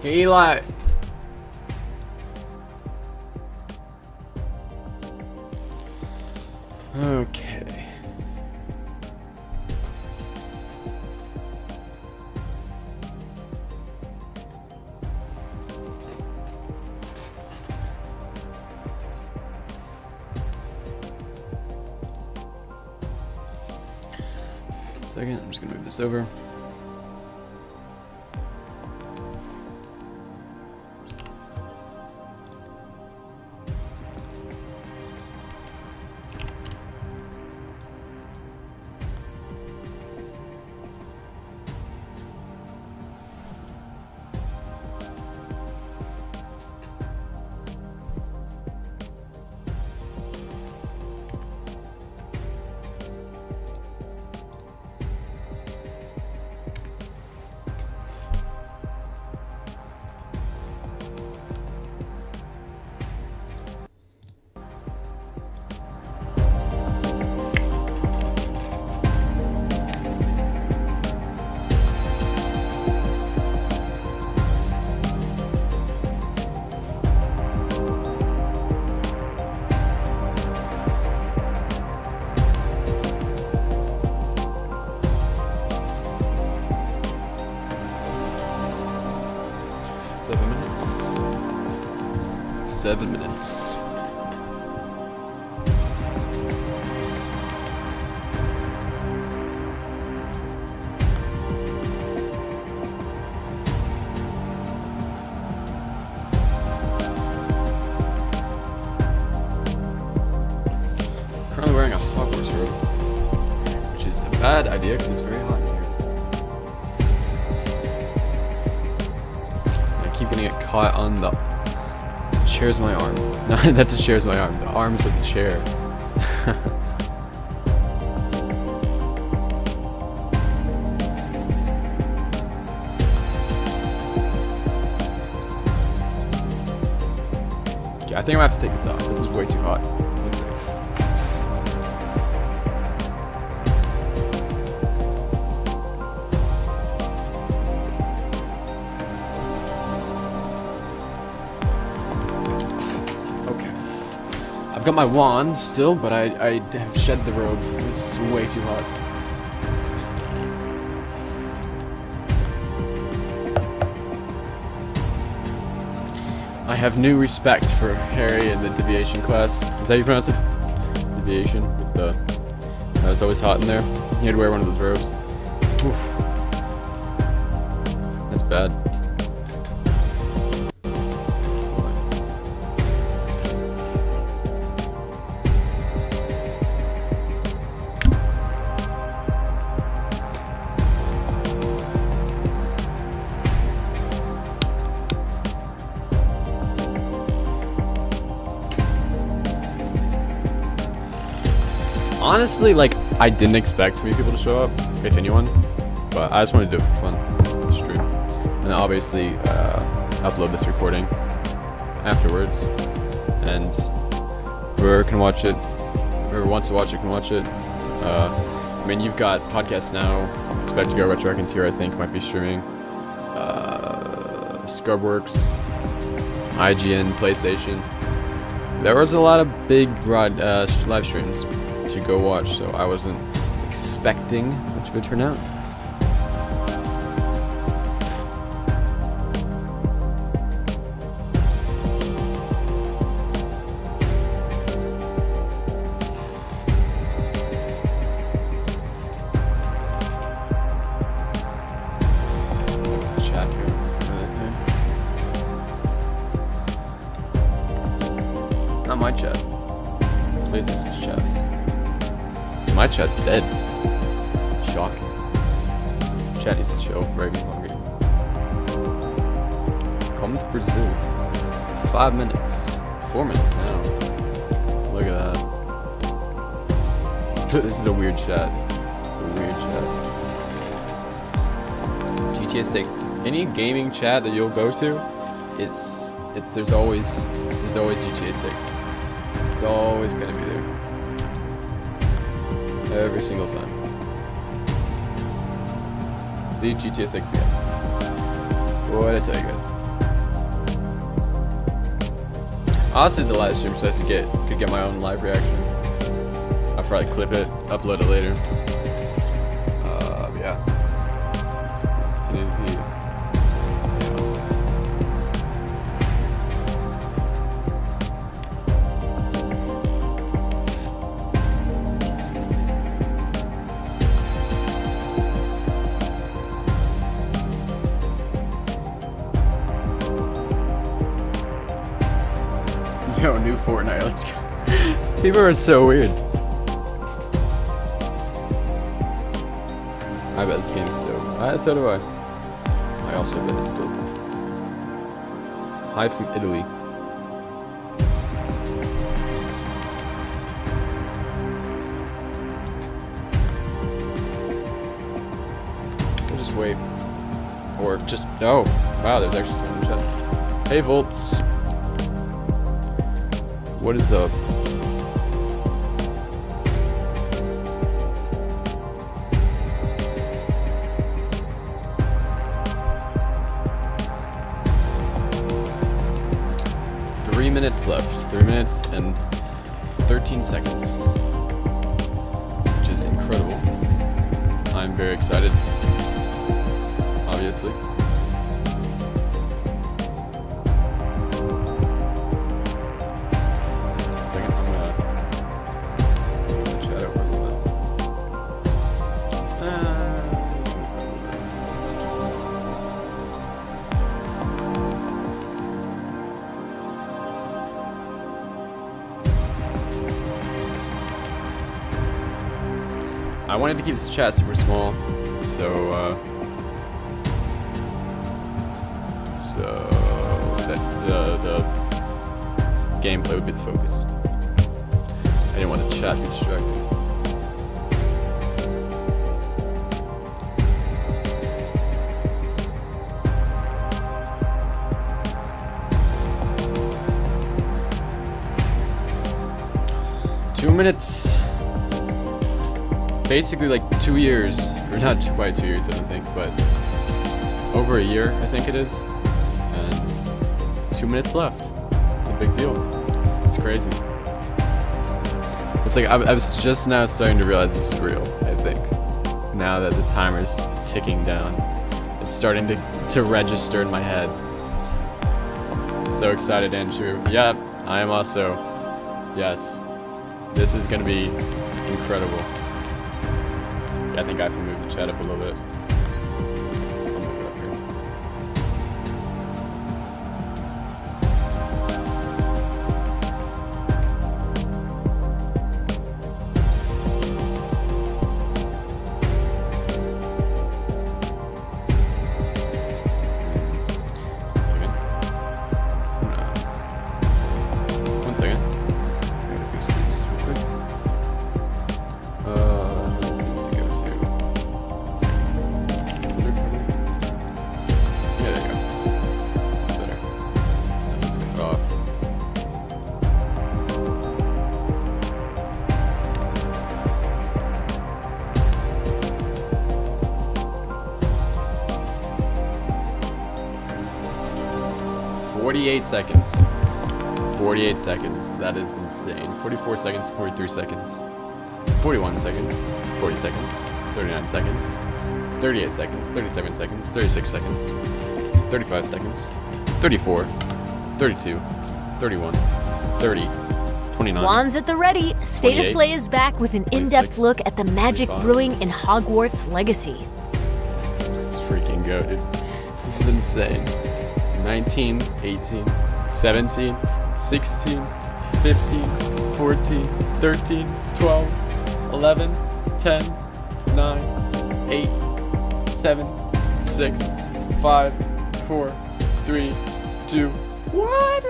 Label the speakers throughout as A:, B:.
A: Eli. Okay. Second, I'm just gonna move this over. Seven minutes. Currently wearing a Hogwarts robe, which is a bad idea because it's very hot in here. I keep getting it caught on the chairs my arm. No, that just shares my arm. The arms of the chair. Okay, I think I'm gonna have to take this off. This is way too hot. Looks like. I've got my wand still, but I have shed the robe. This is way too hot. I have new respect for Harry in the deviation class. Is that how you pronounce it? Deviation. With the, it was always hot in there. He had to wear one of those robes. Oof. That's bad. Honestly, like, I didn't expect too many people to show up, if anyone, but I just wanted to do it for fun, stream, and obviously upload this recording afterwards, and whoever can watch it, whoever wants to watch it can watch it. I mean, you've got podcasts now. Expect to go Retro Tier, I think, might be streaming. Scrubworks, IGN, PlayStation. There was a lot of big live streams to go watch, so I wasn't expecting much of a turnout. Chat here, what's the name? Not my chat. PlayStation's chat. My chat's dead. Shocking. Chat needs to chill right longer. Come to Brazil. 5 minutes. 4 minutes now. Look at that. This is a weird chat. A weird chat. GTA 6. Any gaming chat that you'll go to, there's always GTA 6. It's always gonna be there. Every single time. See GTA 6 again. What did I tell you guys? Honestly, the live stream so I could get my own live reaction. I'll probably clip it, upload it later. Yeah. This is 1080p. Yo, new Fortnite, let's go. People are so weird. I bet this game's dope. So do I. I also bet it's dope. Hi from Italy. We'll just wait. Or just, oh, wow, there's actually someone in the chat. Hey, Volts. What is up? Minutes left. 3 minutes and 13 seconds. Which is incredible. I'm very excited. Obviously. Second, I'm gonna chat over a little bit. 'I wanted to keep this chat super small, so that the gameplay would be the focus. I didn't want the chat to be distracting. Minutes. Basically like 2 years, or not quite 2 years I don't think, but over a year I think it is, and 2 minutes left. It's a big deal. It's crazy. It's like I was just now starting to realize this is real, I think. Now that the timer's ticking down, it's starting to register in my head. So excited, Andrew. Yeah, I am also. Yes. This is gonna be incredible. Yeah, I think I have to move the chat up a little bit. I'll move it up here. One second. I'm gonna fix this real quick. Seconds. 48 seconds. That is insane. 44 seconds, 43 seconds. 41 seconds, 40 seconds, 39 seconds, 38 seconds, 37 seconds, 36 seconds, 35 seconds, 34, 32, 31, 30, 29.
B: Wands at the ready. State of Play is back with an in-depth look at the magic brewing in Hogwarts Legacy.
A: Let's freaking go, dude. This is insane. 19, 18, 17, 16, 15, 14, 13, 12, 11, 10, 9, 8, 7, 6, 5, 4, 3, 2, 1.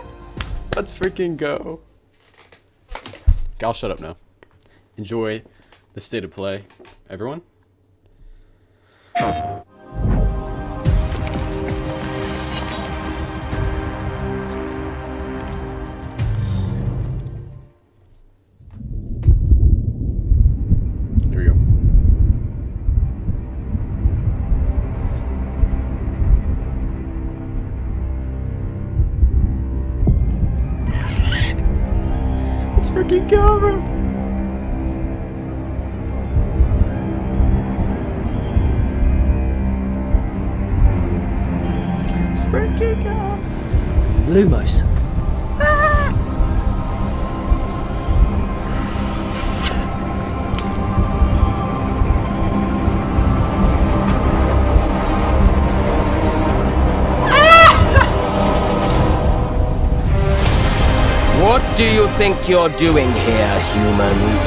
A: Let's freaking go. I'll shut up now. Enjoy the State of Play, everyone. freaking kill me. Let's freaking go.
C: Lumos.
D: What do you think you're doing here, humans?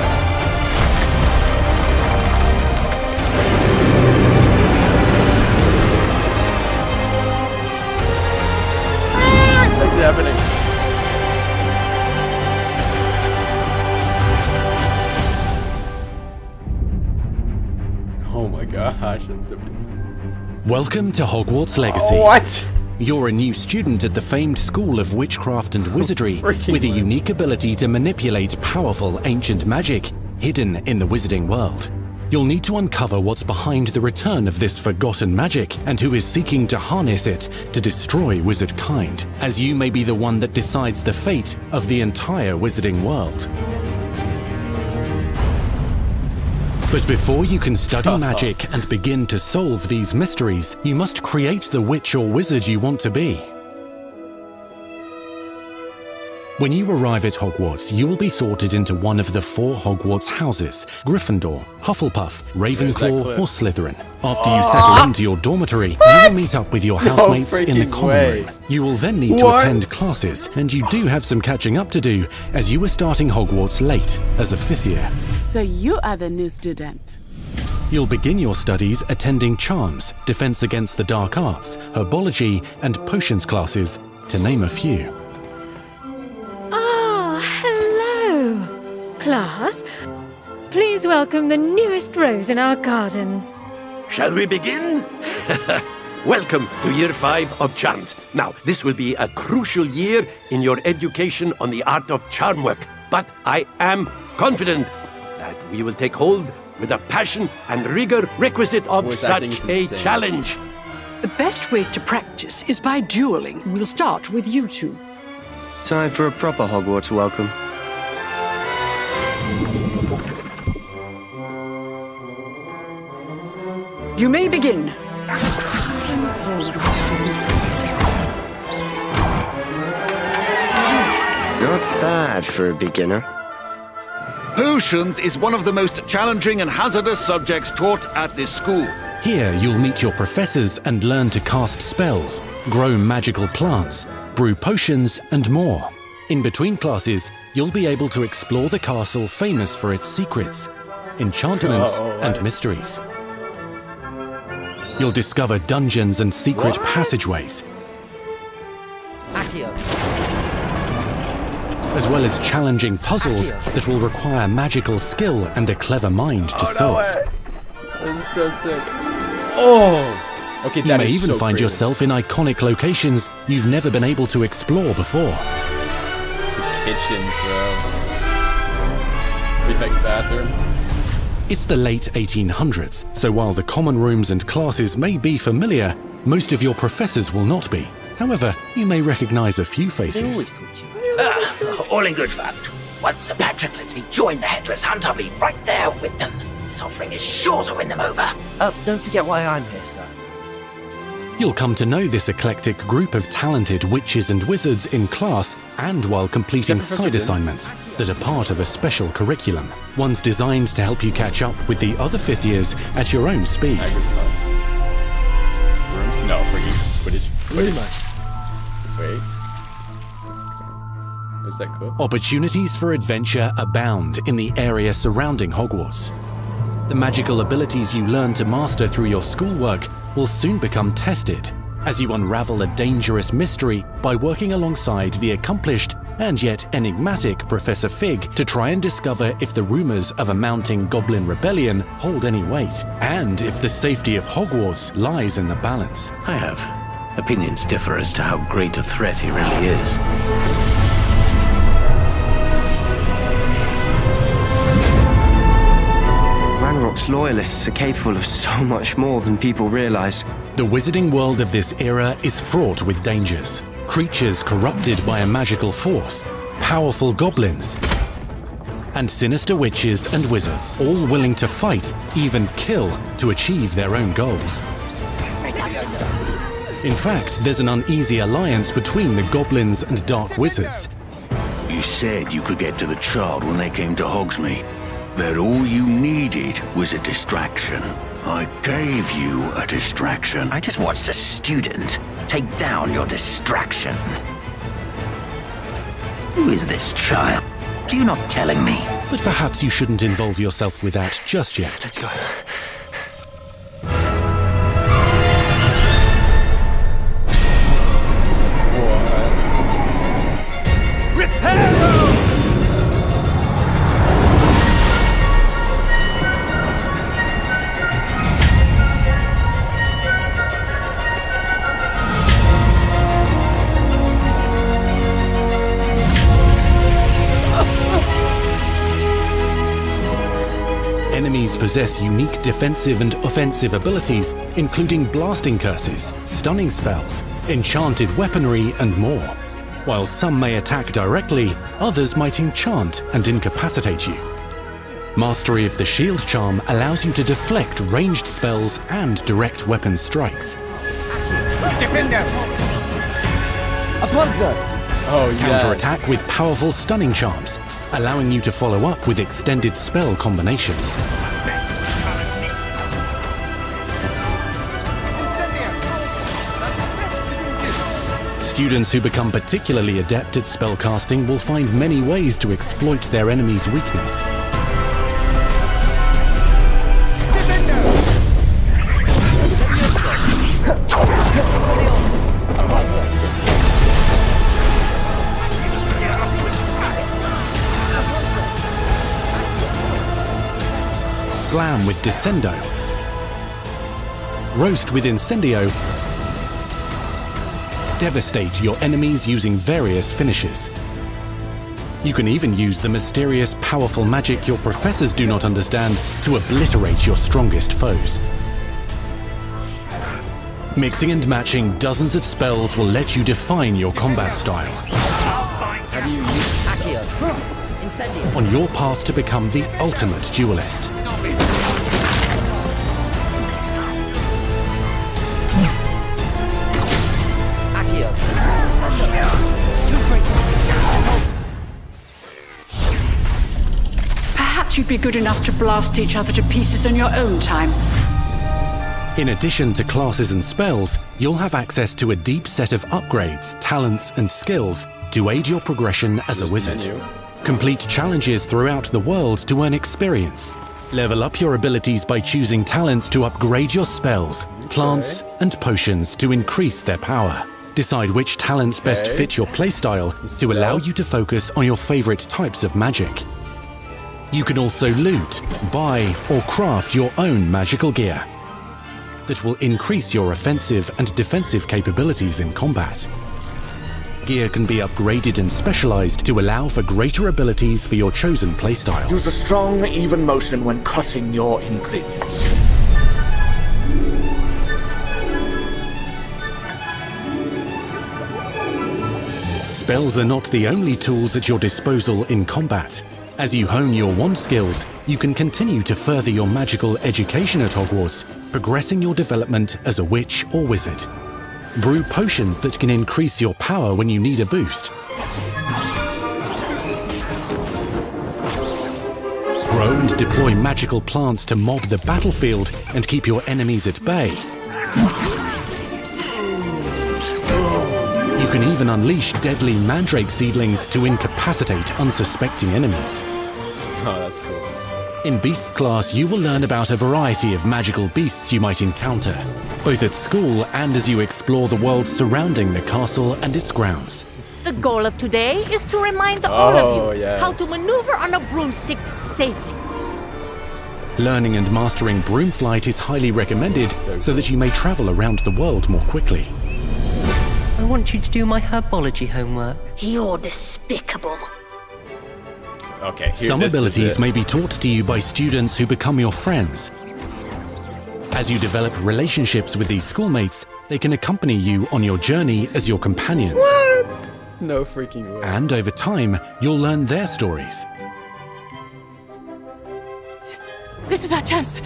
A: What's happening? Oh my gosh, that's so...
E: Welcome to Hogwarts Legacy.
A: What?
E: You're a new student at the famed School of Witchcraft and Wizardry with a unique ability to manipulate powerful ancient magic hidden in the wizarding world. You'll need to uncover what's behind the return of this forgotten magic and who is seeking to harness it to destroy wizard kind, as you may be the one that decides the fate of the entire wizarding world. But before you can study magic and begin to solve these mysteries, you must create the witch or wizard you want to be. When you arrive at Hogwarts, you will be sorted into one of the 4 Hogwarts houses: Gryffindor, Hufflepuff, Ravenclaw, or Slytherin. After you settle into your dormitory, you will meet up with your housemates in the common room. You will then need to attend classes, and you do have some catching up to do, as you are starting Hogwarts late as a 5th year.
F: So you are the new student.
E: You'll begin your studies attending Charms, Defense Against the Dark Arts, Herbology, and Potions classes, to name a few.
G: Hello, class. Please welcome the newest rose in our garden.
H: Shall we begin? Welcome to Year 5 of Charms. Now, this will be a crucial year in your education on the art of charm work, but I am confident that we will take hold with the passion and rigor requisite of such a challenge.
I: The best way to practice is by dueling. We'll start with you two.
C: Time for a proper Hogwarts welcome.
I: You may begin.
C: Not bad for a beginner.
J: Potions is one of the most challenging and hazardous subjects taught at this school.
E: Here you'll meet your professors and learn to cast spells, grow magical plants, brew potions, and more. In between classes, you'll be able to explore the castle famous for its secrets, enchantments, and mysteries. You'll discover dungeons and secret passageways, as well as challenging puzzles that will require magical skill and a clever mind to solve.
A: I'm so sick. Oh! Okay,
E: you may even find yourself in iconic locations you've never been able to explore before.
A: Kitchens, bro. Prefect's bathroom.
E: It's the late 1800s, so while the common rooms and classes may be familiar, most of your professors will not be. However, you may recognize a few faces.
K: All in good fun. Once Sir Patrick lets me join the Headless Hunt, I'll be right there with them. This offering is sure to win them over.
C: Don't forget why I'm here, sir.
E: You'll come to know this eclectic group of talented witches and wizards in class and while completing side assignments that are part of a special curriculum, ones designed to help you catch up with the other 5th years at your own speed.
A: Rooms? No, Quidditch.
C: Lumos.
A: Wait. Is that clip?
E: Opportunities for adventure abound in the area surrounding Hogwarts. The magical abilities you learn to master through your schoolwork will soon become tested as you unravel a dangerous mystery by working alongside the accomplished and yet enigmatic Professor Fig to try and discover if the rumors of a mounting goblin rebellion hold any weight, and if the safety of Hogwarts lies in the balance.
H: I have. Opinions differ as to how great a threat he really is.
C: Ranrock's loyalists are capable of so much more than people realize.
E: The wizarding world of this era is fraught with dangers. Creatures corrupted by a magical force, powerful goblins, and sinister witches and wizards, all willing to fight, even kill, to achieve their own goals. In fact, there's an uneasy alliance between the goblins and dark wizards.
L: You said you could get to the child when they came to Hogsmeade. That all you needed was a distraction. I gave you a distraction.
K: I just watched a student take down your distraction. Who is this child? Are you not telling me?
E: But perhaps you shouldn't involve yourself with that just yet.
C: Let's go.
E: Enemies possess unique defensive and offensive abilities, including blasting curses, stunning spells, enchanted weaponry, and more. While some may attack directly, others might enchant and incapacitate you. Mastery of the shield charm allows you to deflect ranged spells and direct weapon strikes.
A: Oh, yes.
E: Counterattack with powerful stunning charms, allowing you to follow up with extended spell combinations. Students who become particularly adept at spellcasting will find many ways to exploit their enemy's weakness. Slam with Descendo, Roast with Incendio, devastate your enemies using various finishes. You can even use the mysterious, powerful magic your professors do not understand to obliterate your strongest foes. Mixing and matching dozens of spells will let you define your combat style.
D: How do you use Accio? Incendio.
E: On your path to become the ultimate duelist.
I: Perhaps you'd be good enough to blast each other to pieces in your own time.
E: In addition to classes and spells, you'll have access to a deep set of upgrades, talents, and skills to aid your progression as a wizard. Complete challenges throughout the world to earn experience. Level up your abilities by choosing talents to upgrade your spells, plants, and potions to increase their power. Decide which talents best fit your playstyle to allow you to focus on your favorite types of magic. You can also loot, buy, or craft your own magical gear that will increase your offensive and defensive capabilities in combat. Gear can be upgraded and specialized to allow for greater abilities for your chosen playstyle.
M: Use a strong, even motion when cutting your ingredients.
E: Spells are not the only tools at your disposal in combat. As you hone your wand skills, you can continue to further your magical education at Hogwarts, progressing your development as a witch or wizard. Brew potions that can increase your power when you need a boost. Grow and deploy magical plants to mob the battlefield and keep your enemies at bay. You can even unleash deadly mandrake seedlings to incapacitate unsuspecting enemies.
A: Oh, that's cool.
E: In Beasts class, you will learn about a variety of magical beasts you might encounter, both at school and as you explore the world surrounding the castle and its grounds.
N: The goal of today is to remind all of you how to maneuver on a broomstick safely.
E: Learning and mastering broom flight is highly recommended so that you may travel around the world more quickly.
O: I want you to do my herbology homework.
B: You're despicable.
A: Okay,
E: Some abilities may be taught to you by students who become your friends. As you develop relationships with these schoolmates, they can accompany you on your journey as your companions.
A: What? No freaking way.
E: And over time, you'll learn their stories.
F: This is our chance.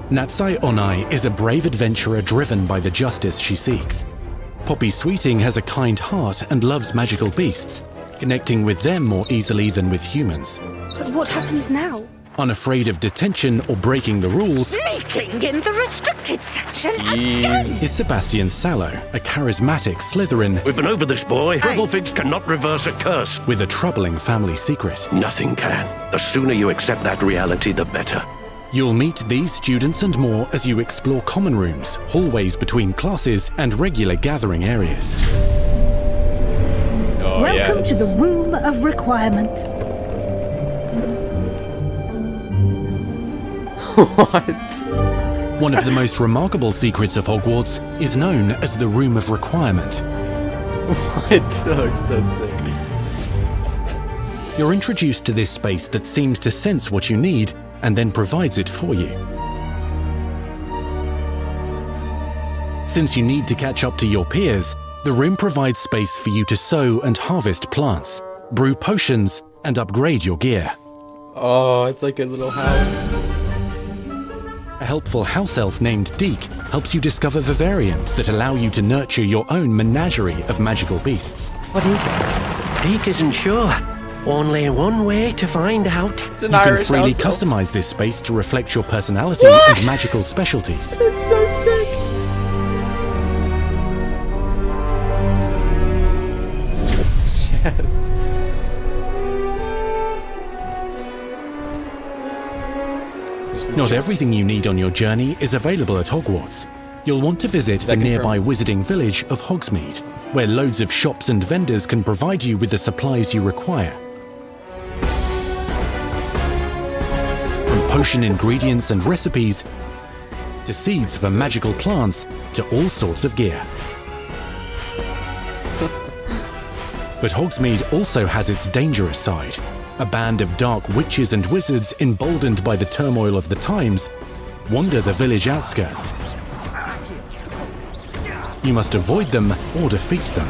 E: Natsai Onai is a brave adventurer driven by the justice she seeks. Poppy Sweeting has a kind heart and loves magical beasts, connecting with them more easily than with humans.
P: But what happens now?
E: Unafraid of detention or breaking the rules,
N: Sneaking in the restricted section
E: is Sebastian Sallow, a charismatic Slytherin.
H: We've been over this, boy. Dribblefigs cannot reverse a curse.
E: With a troubling family secret.
H: Nothing can. The sooner you accept that reality, the better.
E: You'll meet these students and more as you explore common rooms, hallways between classes, and regular gathering areas.
Q: Welcome to the Room of Requirement.
A: What?
E: One of the most remarkable secrets of Hogwarts is known as the Room of Requirement.
A: What? That looks so sick.
E: You're introduced to this space that seems to sense what you need and then provides it for you. Since you need to catch up to your peers, the room provides space for you to sow and harvest plants, brew potions, and upgrade your gear.
A: Oh, it's like a little house.
E: A helpful house elf named Deke helps you discover vivariums that allow you to nurture your own menagerie of magical beasts.
K: What is it? Deke isn't sure. Only one way to find out.
E: You can freely customize this space to reflect your personality and magical specialties.
A: It's so sick. Yes.
E: Not everything you need on your journey is available at Hogwarts. You'll want to visit the nearby wizarding village of Hogsmeade, where loads of shops and vendors can provide you with the supplies you require. From potion ingredients and recipes, to seeds for magical plants, to all sorts of gear. But Hogsmeade also has its dangerous side. A band of dark witches and wizards, emboldened by the turmoil of the times, wander the village outskirts. You must avoid them or defeat them.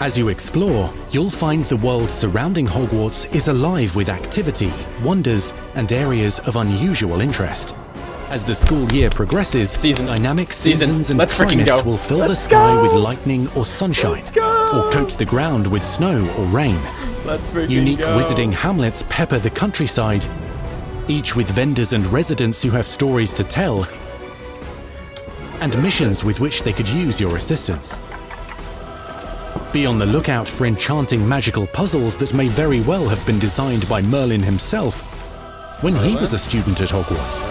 E: As you explore, you'll find the world surrounding Hogwarts is alive with activity, wonders, and areas of unusual interest. As the school year progresses, dynamic seasons and climates will fill the sky with lightning or sunshine, or coat the ground with snow or rain. Unique wizarding hamlets pepper the countryside, each with vendors and residents who have stories to tell, and missions with which they could use your assistance. Be on the lookout for enchanting magical puzzles that may very well have been designed by Merlin himself when he was a student at Hogwarts.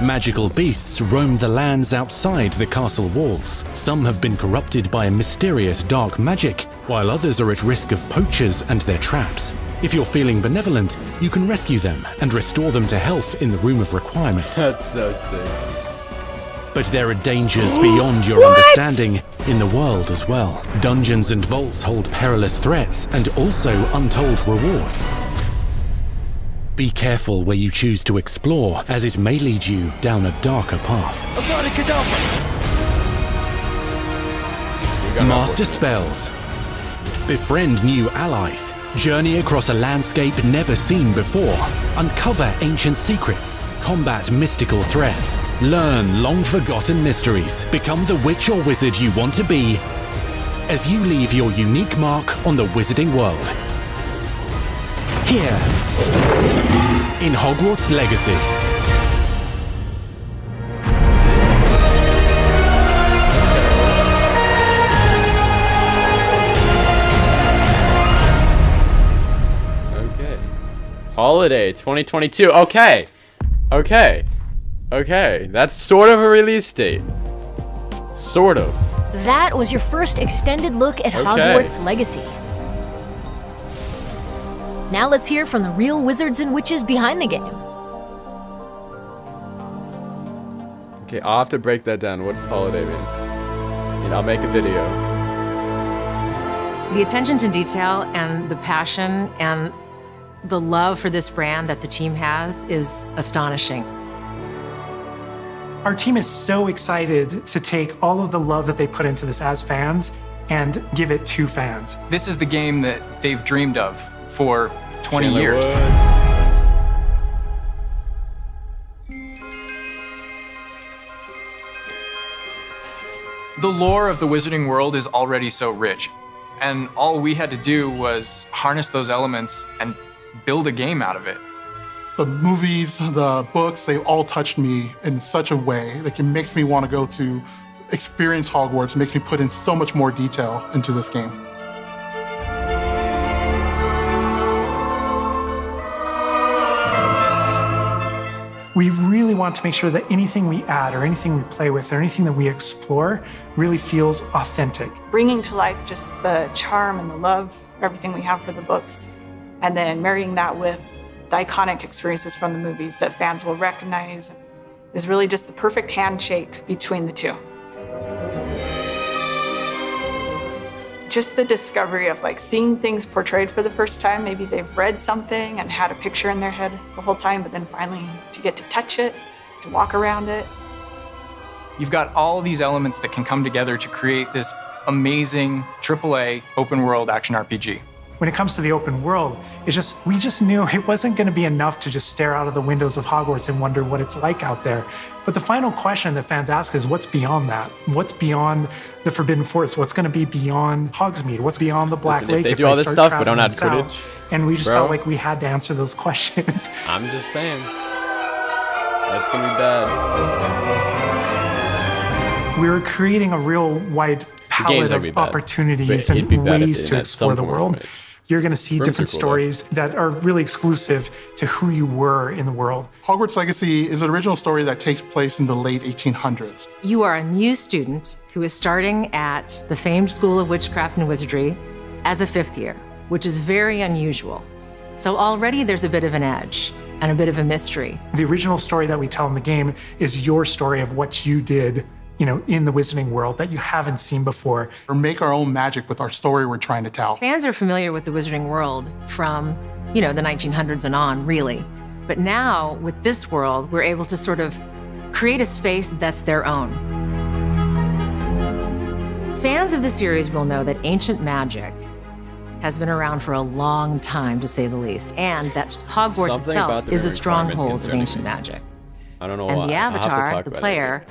E: Magical beasts roam the lands outside the castle walls. Some have been corrupted by a mysterious dark magic, while others are at risk of poachers and their traps. If you're feeling benevolent, you can rescue them and restore them to health in the Room of Requirement.
A: That's so sick.
E: But there are dangers beyond your understanding in the world as well. Dungeons and vaults hold perilous threats and also untold rewards. Be careful where you choose to explore, as it may lead you down a darker path. Master spells. Befriend new allies. Journey across a landscape never seen before. Uncover ancient secrets. Combat mystical threats. Learn long-forgotten mysteries. Become the witch or wizard you want to be as you leave your unique mark on the wizarding world. Here, in Hogwarts Legacy.
A: Okay. Holiday 2022. Okay. Okay. Okay. That's sort of a release date. Sort of.
B: That was your first extended look at Hogwarts Legacy. Now let's hear from the real wizards and witches behind the game.
A: Okay, I'll have to break that down. What's holiday mean? And I'll make a video.
R: The attention to detail and the passion and the love for this brand that the team has is astonishing.
S: Our team is so excited to take all of the love that they put into this as fans and give it to fans.
T: This is the game that they've dreamed of for 20
A: Chandler
T: years.
A: Wood.
T: The lore of the Wizarding World is already so rich, and all we had to do was harness those elements and build a game out of it.
U: The movies, the books, they all touched me in such a way. Like, it makes me want to go to experience Hogwarts. It makes me put in so much more detail into this game.
S: We really want to make sure that anything we add or anything we play with or anything that we explore really feels authentic.
V: Bringing to life just the charm and the love, everything we have for the books, and then marrying that with the iconic experiences from the movies that fans will recognize is really just the perfect handshake between the two. Just the discovery of like seeing things portrayed for the first time. Maybe they've read something and had a picture in their head the whole time, but then finally to get to touch it, to walk around it.
T: You've got all of these elements that can come together to create this amazing AAA open world action RPG.
S: When it comes to the open world, we just knew it wasn't going to be enough to just stare out of the windows of Hogwarts and wonder what it's like out there. But the final question that fans ask is, what's beyond that? What's beyond the Forbidden Forest? What's going to be beyond Hogsmeade? What's beyond the Black Lake?
A: If they do all this stuff but don't add Quidditch,
S: and we just felt like we had to answer those questions.
A: I'm just saying, that's going to be bad.
S: We were creating a real wide palette of opportunities and ways to explore the world. You're going to see different stories that are really exclusive to who you were in the world.
U: Hogwarts Legacy is an original story that takes place in the late 1800s.
R: You are a new student who is starting at the famed School of Witchcraft and Wizardry as a 5th year, which is very unusual. So already there's a bit of an edge and a bit of a mystery.
S: The original story that we tell in the game is your story of what you did, in the Wizarding World that you haven't seen before.
U: Or make our own magic with our story we're trying to tell.
R: Fans are familiar with the Wizarding World from, the 1900s and on, really. But now, with this world, we're able to sort of create a space that's their own. Fans of the series will know that ancient magic has been around for a long time, to say the least, and that Hogwarts itself is a stronghold of ancient magic.
A: I don't know
R: and
A: why.
R: the avatar, the player,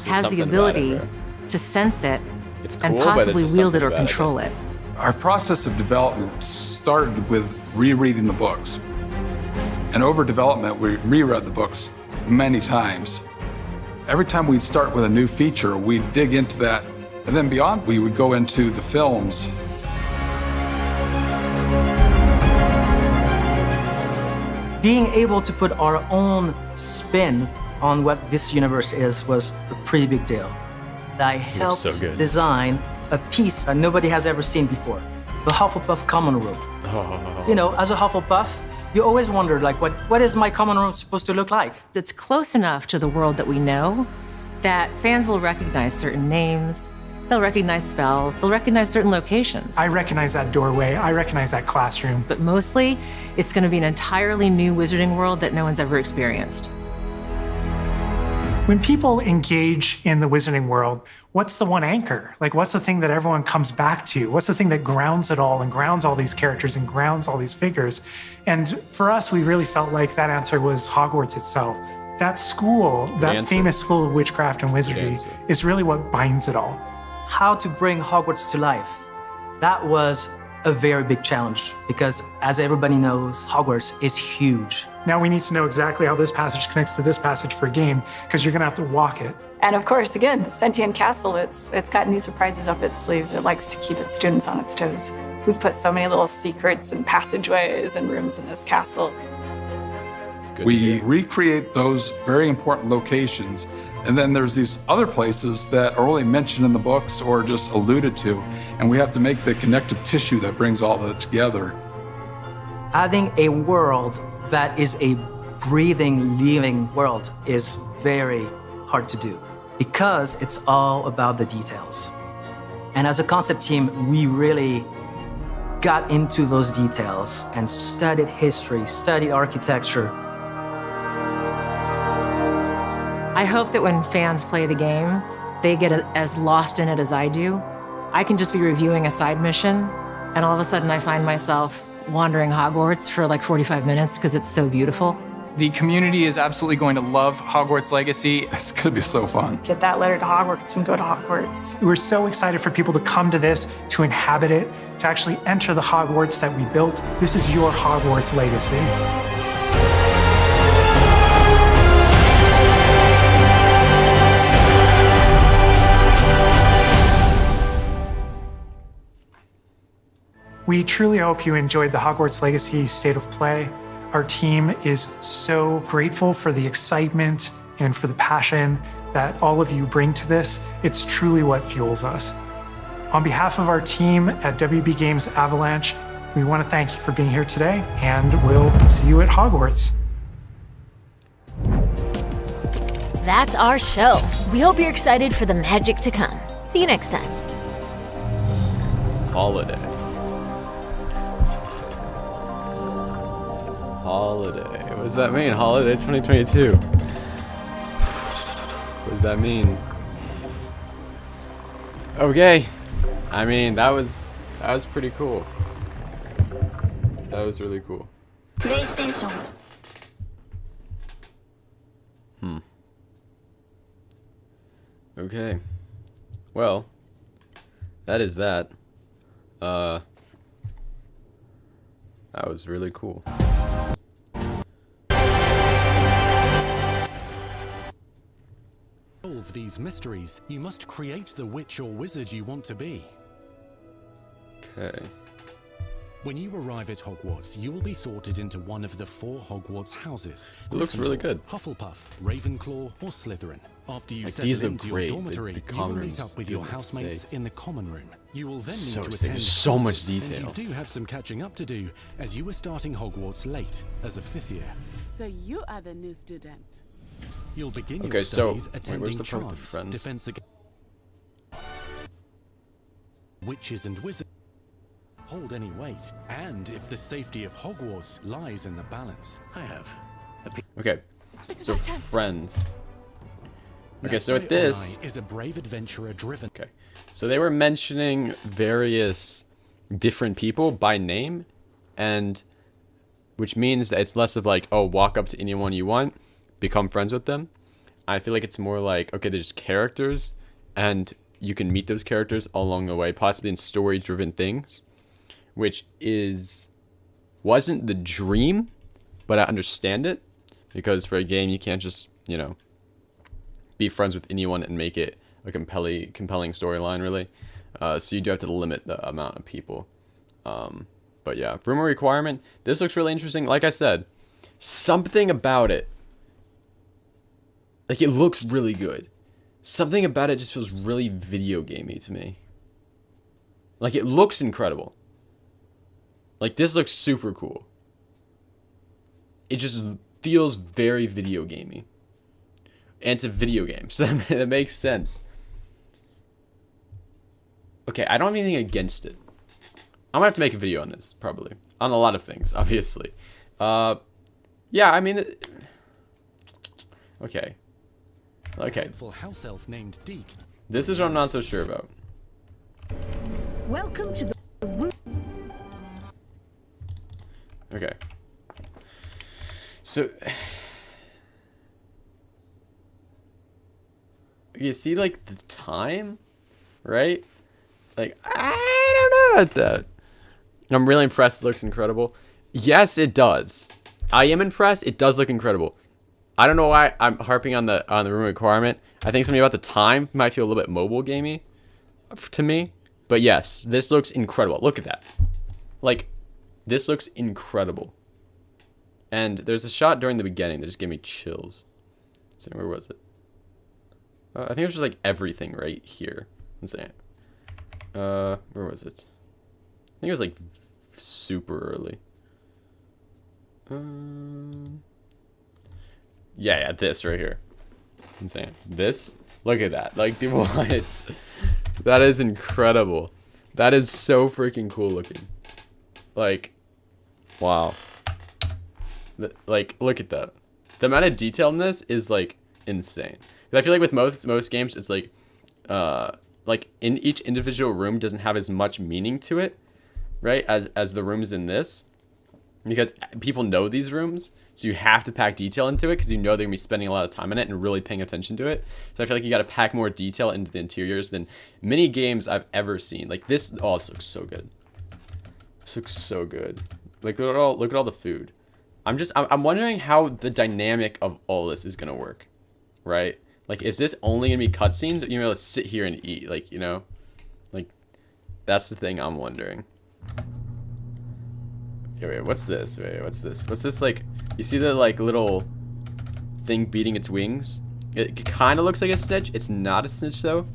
R: has the ability to sense it and possibly wield it or control it.
W: Our process of development started with rereading the books. And over development, we reread the books many times. Every time we'd start with a new feature, we'd dig into that. And then beyond, we would go into the films.
X: Being able to put our own spin on what this universe is was a pretty big deal. I helped design a piece that nobody has ever seen before, the Hufflepuff common room. As a Hufflepuff, you always wondered, what is my common room supposed to look like?
R: It's close enough to the world that we know that fans will recognize certain names, they'll recognize spells, they'll recognize certain locations.
S: I recognize that doorway, I recognize that classroom.
R: But mostly, it's going to be an entirely new Wizarding World that no one's ever experienced.
S: When people engage in the Wizarding World, what's the one anchor? What's the thing that everyone comes back to? What's the thing that grounds it all and grounds all these characters and grounds all these figures? And for us, we really felt like that answer was Hogwarts itself. That school, that famous School of Witchcraft and Wizardry, is really what binds it all.
X: How to bring Hogwarts to life. That was a very big challenge because, as everybody knows, Hogwarts is huge.
S: Now we need to know exactly how this passage connects to this passage for a game, because you're going to have to walk it.
V: And of course, again, the Sentient Castle, it's got new surprises up its sleeves. It likes to keep its students on its toes. We've put so many little secrets and passageways and rooms in this castle.
W: We recreate those very important locations, and then there's these other places that are only mentioned in the books or just alluded to, and we have to make the connective tissue that brings all of it together.
X: Having a world that is a breathing, living world is very hard to do because it's all about the details. And as a concept team, we really got into those details and studied history, studied architecture.
R: I hope that when fans play the game, they get as lost in it as I do. I can just be reviewing a side mission, and all of a sudden I find myself wandering Hogwarts for like 45 minutes because it's so beautiful.
T: The community is absolutely going to love Hogwarts Legacy.
W: It's going to be so fun.
V: Get that letter to Hogwarts and go to Hogwarts.
S: We're so excited for people to come to this, to inhabit it, to actually enter the Hogwarts that we built. This is your Hogwarts legacy. We truly hope you enjoyed the Hogwarts Legacy State of Play. Our team is so grateful for the excitement and for the passion that all of you bring to this. It's truly what fuels us. On behalf of our team at WB Games Avalanche, we want to thank you for being here today, and we'll see you at Hogwarts.
B: That's our show. We hope you're excited for the magic to come. See you next time.
A: Holiday. Holiday. What does that mean? Holiday 2022. What does that mean? Okay. I mean, that was pretty cool. That was really cool.
C: PlayStation.
A: Okay. Well, that is that. That was really cool.
E: Solve these mysteries, you must create the witch or wizard you want to be.
A: Okay.
E: When you arrive at Hogwarts, you will be sorted into one of the 4 Hogwarts houses.
A: It looks really good.
E: Hufflepuff, Ravenclaw, or Slytherin. After you
A: Like,
E: settle
A: these look
E: into
A: great.
E: your dormitory,
A: The
E: you will
A: common
E: meet up with your
A: rooms,
E: housemates
A: goodness
E: in the common room. You will then
A: So
E: need to
A: sick.
E: attend
A: There's so much
E: classes,
A: detail.
E: And you do have some catching up to do, as you were starting Hogwarts late, as a 5th year.
F: So you are the new student.
E: You'll begin
A: Okay,
E: your
A: so
E: studies
A: wait,
E: attending
A: where's the part with the
E: charms,
A: friends?
E: defense against witches and wizards. Hold any weight, and if the safety of Hogwarts lies in the balance. I have.
A: Okay. So friends. Okay, so
E: Nestle
A: at this
E: Online is a brave adventurer driven.
A: Okay. So they were mentioning various different people by name, and which means that it's less of like, oh, walk up to anyone you want, become friends with them. I feel like it's more like, okay, there's characters, and you can meet those characters along the way, possibly in story-driven things, which wasn't the dream, but I understand it, because for a game you can't just, you know, be friends with anyone and make it a compelling storyline, really. So you do have to limit the amount of people. But yeah, room requirement. This looks really interesting. Like I said, something about it, like, it looks really good. Something about it just feels really video gamey to me. Like, it looks incredible. Like, this looks super cool. It just feels very video gamey. And it's a video game, so that makes sense. Okay, I don't have anything against it. I'm gonna have to make a video on this, probably. On a lot of things, obviously. Yeah, I mean... Okay. Okay.
E: House elf named Deke.
A: This is what I'm not so sure about.
Q: Welcome to the room.
A: Okay. So... You see, like, the time? Right? Like, I don't know about that. I'm really impressed. It looks incredible. Yes, it does. I am impressed. It does look incredible. I don't know why I'm harping on the room requirement. I think something about the time might feel a little bit mobile gamey to me. But yes, this looks incredible. Look at that. Like, this looks incredible. And there's a shot during the beginning that just gave me chills. So where was it? I think it was just like everything right here. I'm saying. Where was it? I think it was like super early. Yeah, this right here. I'm saying this. Look at that. Like, what? That is incredible. That is so freaking cool looking. Like, wow. Like, look at that. The amount of detail in this is like insane. I feel like with most games, it's like in each individual room doesn't have as much meaning to it, right? As the rooms in this. because people know these rooms, so you have to pack detail into it because you know they're gonna be spending a lot of time in it and really paying attention to it. So I feel like you got to pack more detail into the interiors than many games I've ever seen. Like this, oh, this looks so good. This looks so good. Like look at all the food. I'm wondering how the dynamic of all this is gonna work, right? Like, is this only gonna be cutscenes? Or you know, let's sit here and eat, like, you know, like that's the thing I'm wondering. Wait, what's this? Wait, what's this? What's this, like, you see the, like, little thing beating its wings? It kind of looks like a snitch. It's not a snitch, though.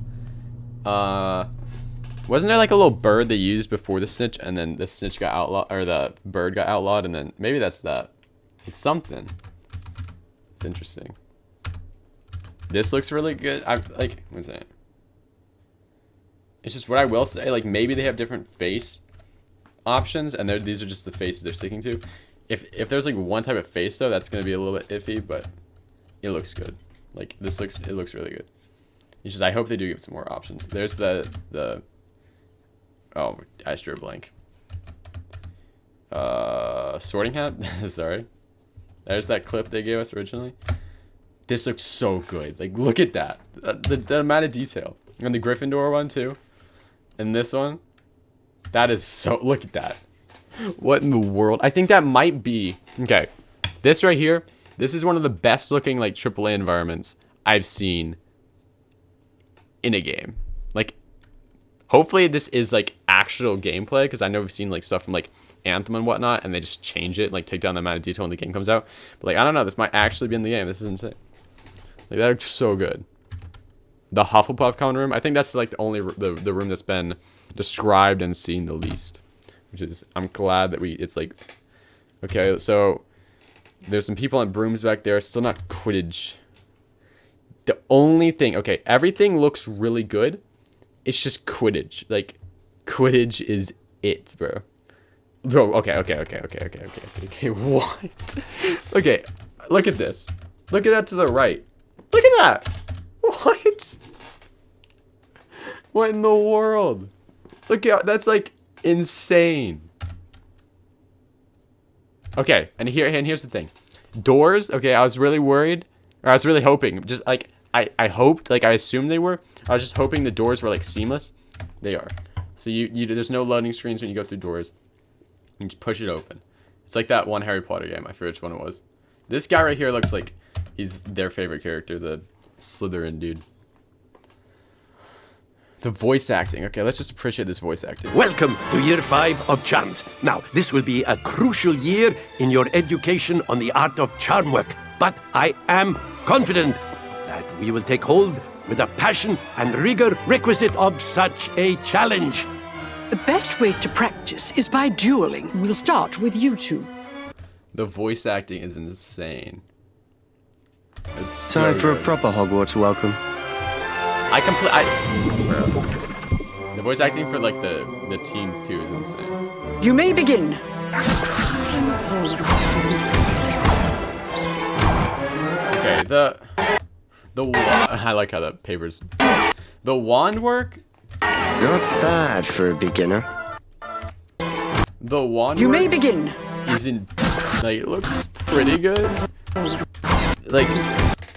A: Wasn't there, like, a little bird they used before the snitch, and then the snitch got outlawed, or the bird got outlawed, and then maybe that's that. It's something. It's interesting. This looks really good. Like, what's that? It's just what I will say, like, maybe they have different face options, and these are just the faces they're sticking to. If there's like one type of face though, that's gonna be a little bit iffy, but it looks good. Like it looks really good. It's just I hope they do give some more options. There's the oh, I drew a blank. Sorting hat. Sorry. There's that clip they gave us originally. This looks so good. Like look at that. The amount of detail. And the Gryffindor one too. And this one. That is so, look at that. What in the world? I think that might be, okay, this right here, this is one of the best looking like AAA environments I've seen in a game. Like, hopefully this is like actual gameplay, because I know we've seen like stuff from like Anthem and whatnot, and they just change it and like take down the amount of detail when the game comes out. But like, I don't know, this might actually be in the game. This is insane. Like, that looks so good. The Hufflepuff common room, I think that's like the only the room that's been described and seen the least, which is, I'm glad that it's like, okay, so there's some people on brooms back there, still not Quidditch. The only thing, okay, everything looks really good, it's just Quidditch. Like, Quidditch is it, bro. Bro, okay, what? Okay, look at this. Look at that to the right. Look at that. What? What in the world? Look at, that's like insane. Okay, and here's the thing. Doors, okay, I was really worried, or I was really hoping, just like I hoped, like I assumed they were. I was just hoping the doors were like seamless. They are. So you there's no loading screens when you go through doors. You just push it open. It's like that one Harry Potter game. I forget which one it was. This guy right here looks like he's their favorite character, the Slytherin dude. The voice acting. Okay, let's just appreciate this voice acting.
H: Welcome to year 5 of charms. Now, this will be a crucial year in your education on the art of charm work. But I am confident that we will take hold with the passion and rigor requisite of such a challenge.
I: The best way to practice is by dueling. We'll start with you two.
A: The voice acting is insane. It's
O: time
A: so
O: for
A: good.
O: a proper Hogwarts welcome.
A: The voice acting for like the teens too is insane.
I: You may begin.
A: Okay, I like how the papers. The wand work.
O: Not bad for a beginner.
A: The wand.
I: You may begin.
A: Isn't like it looks pretty good. Like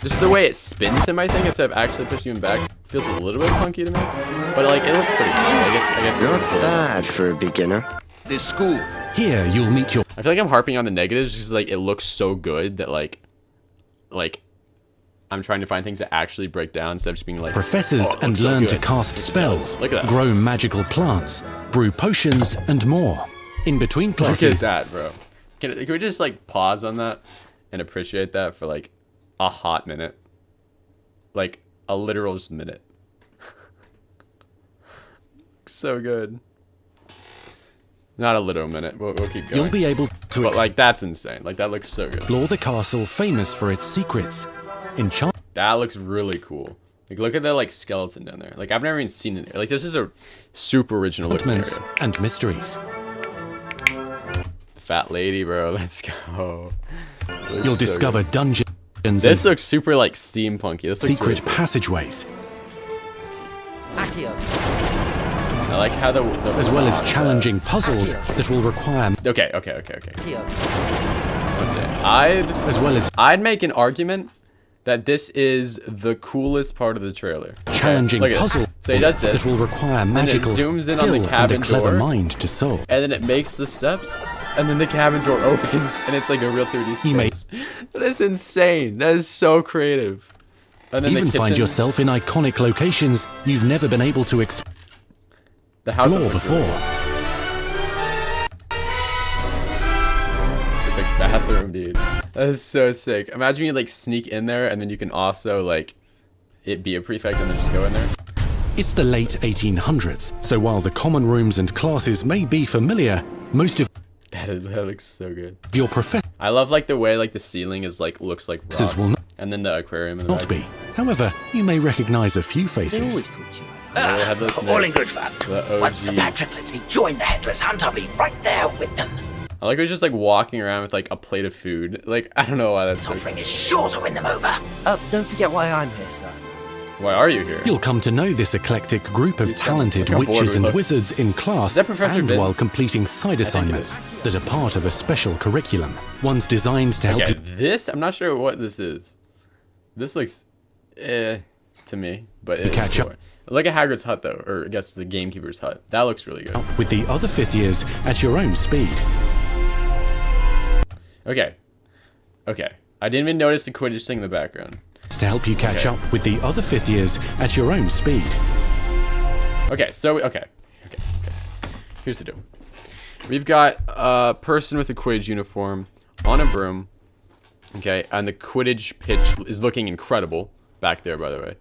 A: just the way it spins him, I think, instead of actually pushing him back, feels a little bit funky to me. But like it looks pretty good. I guess it's
O: not bad for a beginner.
H: This school.
E: Here you'll meet your.
A: I feel like I'm harping on the negatives because like it looks so good that like I'm trying to find things that actually break down instead of just being like
E: professors and
A: so
E: learn
A: good.
E: to cast spells,
A: Look at that.
E: grow magical plants, brew potions, and more. In between classes.
A: Look at that, bro. Can we just like pause on that and appreciate that for like a hot minute? Like a literal just minute. So good. Not a literal minute. We'll keep going.
E: You'll be able to.
A: But like that's insane. Like that looks so good.
E: Explore the castle, famous for its secrets.
A: That looks really cool. Like look at that like skeleton down there. Like I've never even seen it. Like this is a super original looking area.
E: And mysteries.
A: Fat lady, bro. Let's go.
E: You'll discover dungeons.
A: This looks super like steampunky. This looks
E: secret
A: really cool.
E: passageways.
A: I like how the
E: as well as challenging puzzles that will require.
A: Okay. I'd make an argument that this is the coolest part of the trailer.
E: Challenging puzzle.
A: So he does this.
E: That will require magical
A: skill
E: skill
A: on the cabin
E: and a clever
A: door,
E: mind to solve.
A: And then it makes the steps, and then the cabin door opens, and it's like a real 3D space. That is insane. That is so creative. And then
E: even
A: the
E: find yourself in iconic locations you've never been able to explore before.
A: Perfect bathroom, dude. That is so sick. Imagine you like sneak in there, and then you can also like it be a prefect and then just go in there.
E: It's the late 1800s, so while the common rooms and classes may be familiar, most of
A: that looks so good.
E: Your professor.
A: I love like the way like the ceiling is like looks like rock,
E: will
A: and then the aquarium in the
E: not be. However, you may recognize a few faces.
K: All in good fun. Once Sir Patrick lets me join the Headless Hunt, I'll be right there with them.
A: I like we're just like walking around with like a plate of food. Like I don't know why that's.
K: This offering is sure to win them over.
D: Don't forget why I'm here, sir.
A: Why are you here?
E: You'll come to know this eclectic group of talented witches and wizards in class and while completing side assignments that are part of a special curriculum. One's designed to help you.
A: This, I'm not sure what this is. This looks to me, but it's
E: catch up.
A: Look at Hagrid's hut though, or I guess the gamekeeper's hut. That looks really good.
E: With the other 5th years at your own speed.
A: Okay. I didn't even notice the Quidditch thing in the background.
E: To help you catch up with the other 5th years at your own speed.
A: Okay. Here's the deal. We've got a person with a Quidditch uniform on a broom. Okay, and the Quidditch pitch is looking incredible back there, by the way.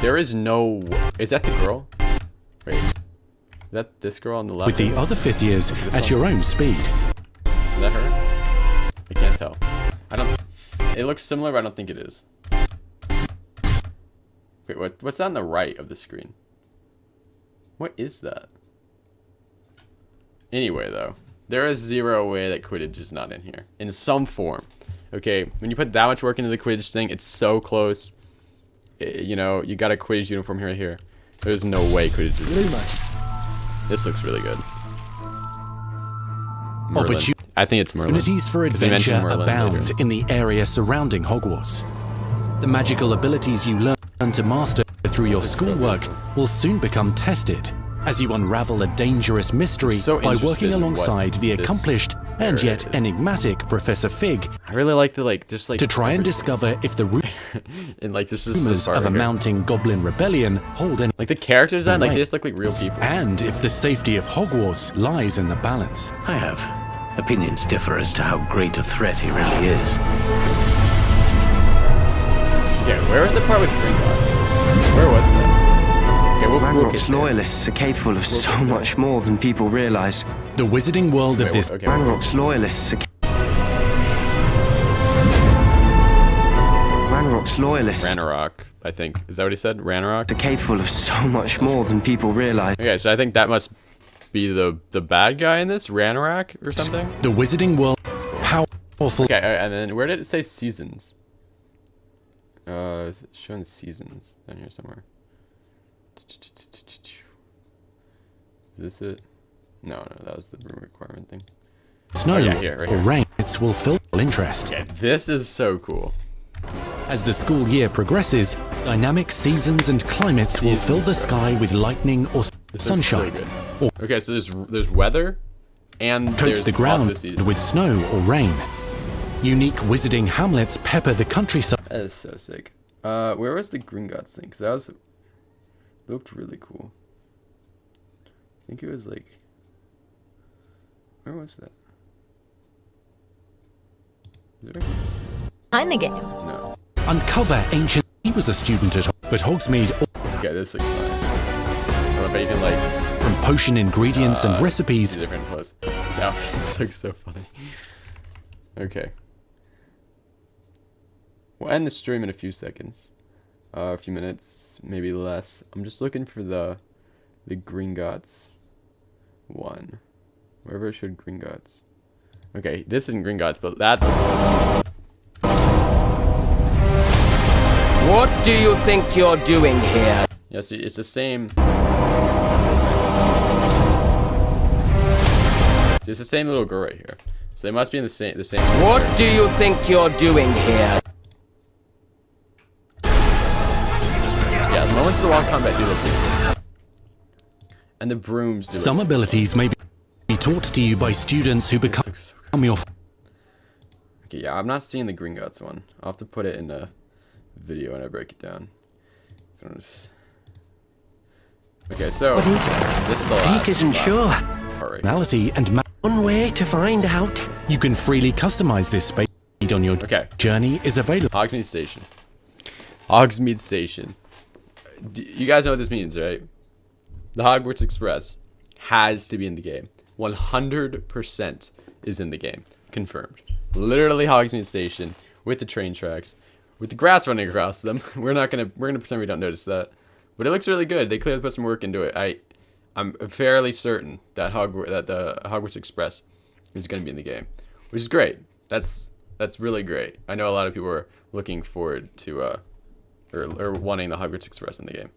A: There is no... Is that the girl? Wait. Is that this girl on the left?
E: With the other 5th years at your own speed.
A: Is that her? I can't tell. I don't... It looks similar, but I don't think it is. Wait, what's that on the right of the screen? What is that? Anyway, though, there is zero way that Quidditch is not in here. In some form. Okay, when you put that much work into the Quidditch thing, it's so close. You know, you got a Quidditch uniform here. There's no way Quidditch is in here. This looks really good. Merlin. I think it's Merlin.
E: Opportunities for adventure abound in the area surrounding Hogwarts. The magical abilities you learn to master through your schoolwork will soon become tested as you unravel a dangerous mystery by working alongside the accomplished and yet enigmatic Professor Fig.
A: I really like the just like
E: to try and discover if the
A: and like this is
E: rumors of a mounting goblin rebellion hold any
A: like the characters that like they just look like real people.
E: And if the safety of Hogwarts lies in the balance.
K: I have opinions differ as to how great a threat he really is.
A: Okay, where was the part with Gringotts? Where was that?
C: Ranrock's loyalists are capable of so much more than people realize.
E: The wizarding world of this...
C: Ranrock's loyalists are...
A: Ranrock, I think. Is that what he said? Ranrock?
C: Are capable of so much more than people realize.
A: Okay, so I think that must be the bad guy in this? Ranrock or something?
E: The wizarding world... Powerful...
A: Okay, and then where did it say seasons? Is it showing seasons down here somewhere? Is this it? No, that was the room requirement thing.
E: Snow
A: right here.
E: Or rain will fill interest.
A: Okay, this is so cool.
E: As the school year progresses, dynamic seasons and climates will fill the sky with lightning or sunshine.
A: So okay, so there's weather, and
E: coat
A: there's
E: the ground
A: also
E: with snow or rain. Unique wizarding hamlets pepper the countryside.
A: That is so sick. Where was the Gringotts thing? Because that looked really cool. I think it was like... Where was that? Is there...
B: Behind the game.
A: No.
E: Uncover ancient... He was a student at but Hogsmeade...
A: Okay, this looks fine. I bet you can like...
E: From potion ingredients and recipes...
A: Different clothes. His outfits look so funny. Okay. We'll end the stream in a few seconds. A few minutes, maybe less. I'm just looking for the Gringotts one. Wherever it showed Gringotts. Okay, this isn't Gringotts, but that...
D: What do you think you're doing here?
A: Yes, it's the same... It's the same little girl right here. So they must be in the same.
D: What do you think you're doing here?
A: Yeah, the moments of the wild combat do look good. And the brooms do.
E: Some abilities may be taught to you by students who become your.
A: Okay, yeah, I'm not seeing the Gringotts one. I'll have to put it in a video and I break it down. Okay, so
K: what is it?
A: This is the last.
K: Peak isn't sure.
E: Personality and
K: one way to find out.
E: You can freely customize this space on your journey is available.
A: Hogsmeade Station. Hogsmeade Station. You guys know what this means, right? The Hogwarts Express has to be in the game. 100% is in the game. Confirmed. Literally Hogsmeade Station with the train tracks, with the grass running across them. We're gonna pretend we don't notice that, but it looks really good. They clearly put some work into it. I'm fairly certain that the Hogwarts Express is gonna be in the game, which is great. That's really great. I know a lot of people are looking forward to or wanting the Hogwarts Express in the game.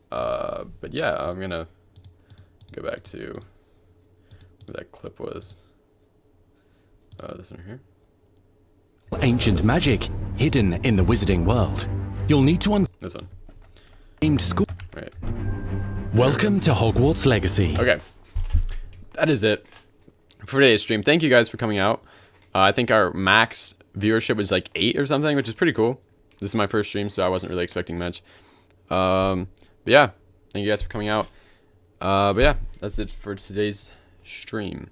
A: But yeah, I'm gonna go back to where that clip was. This one here.
E: Ancient magic hidden in the wizarding world. You'll need to
A: this one.
E: Named school.
A: Right.
E: Welcome to Hogwarts Legacy.
A: Okay, that is it for today's stream. Thank you guys for coming out. I think our max viewership was like 8 or something, which is pretty cool. This is my first stream, so I wasn't really expecting much. But yeah, thank you guys for coming out. But yeah, that's it for today's stream.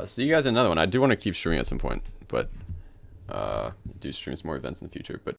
A: See you guys in another one. I do want to keep streaming at some point, but do stream some more events in the future. But